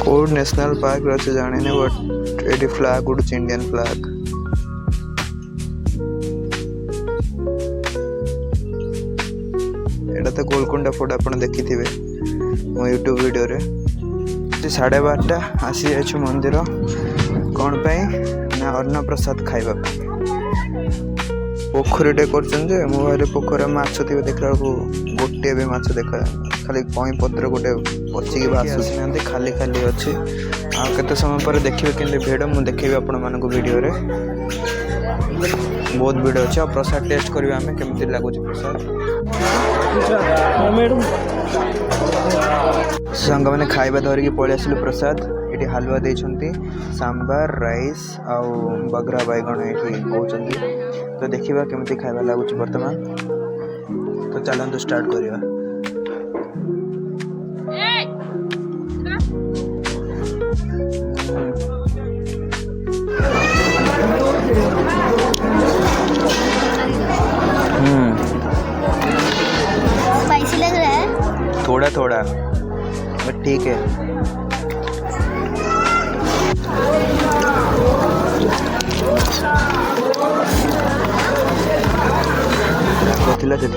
Code national park अच्छे जाने but ये फ्लैग उड़ुच इंडियन फ्लैग। एटा तो गोलकुंडा फोर्ट आप देखी थे मो यूट्यूब वीडियो रे। 12:30 आसी जाइए मंदिर कौन पाई ना अन्न प्रसाद खाइबा। पोखरीटे कर मोबाइल पोखर माछ थी देखला गोटे भी माछ देखा खाली कई पत्र गोटे पचिकी आसुना खाली खाली अच्छे आते समय पर देखिए कि भिड़ मुझे देखेबी आपण मानक वीडियो रे बहुत भिड़ अच्छे। प्रसाद टेस्ट करें आम केमती लगुच प्रसाद। सांग मैंने खाइबा धरिकी पलि आसिलु प्रसाद। ये हलवा देछंती सांबार राइस आउ बगरा बैगण ये कहते तो देखा केमती खाइबा लगुच वर्तमान। तो चलते स्टार्ट करिया। स्पाइसी लग रहा है थोड़ा थोड़ा बट ठीक है।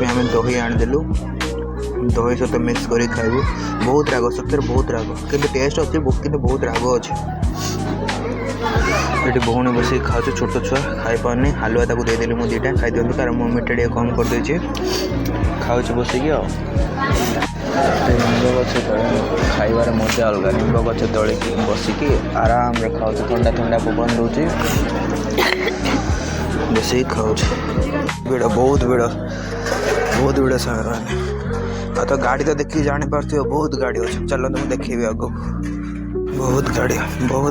आम दही आनीदेलु दही सहित मिक्स कर खाइबू। बहुत राग सत्य बहुत राग कि टेस्ट अच्छे कि बहुत राग अच्छे। ये भौणी बस खाऊ छोट छुआ खाई पारनी हालुआ ताक देदेली मुझे दुटा खाई दिखाँ कारण मो मिठा टे कम कर दे खाऊ बसिकी निम्ब गच तले खाइबार मजा अलग। निम्ब गच तले बसिकी आराम रे खाऊ ठंडा ठंडा पवन दूसरी बस खाऊ। भिड़ बहुत भिड़ समय तो गाड़ी तो देखिए जानी पार्थ बहुत गाड़ी अच्छे। चलो तुम देखेबी आग बहुत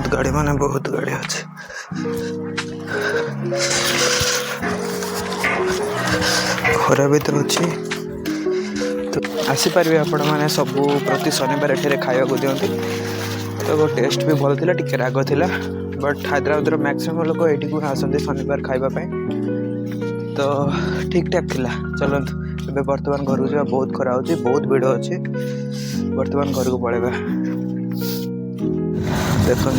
गाड़ी माने बहुत गाड़ी अच्छे। खरा भी तो अच्छी तो आसीपारे आपण मैंने सबू प्रति शनिवार एठे खाया दिखती। तो टेस्ट भी भल था टी राग था बट हैदराबाद मैक्सिमम लोग ये आसते शनिवार खाइबापी तो ठीक ठाक थिला। चलत ए बर्तमान घर को जा बहुत खरा हो बहुत भिड़ अच्छे। बर्तमान घर को पलैबा। देखो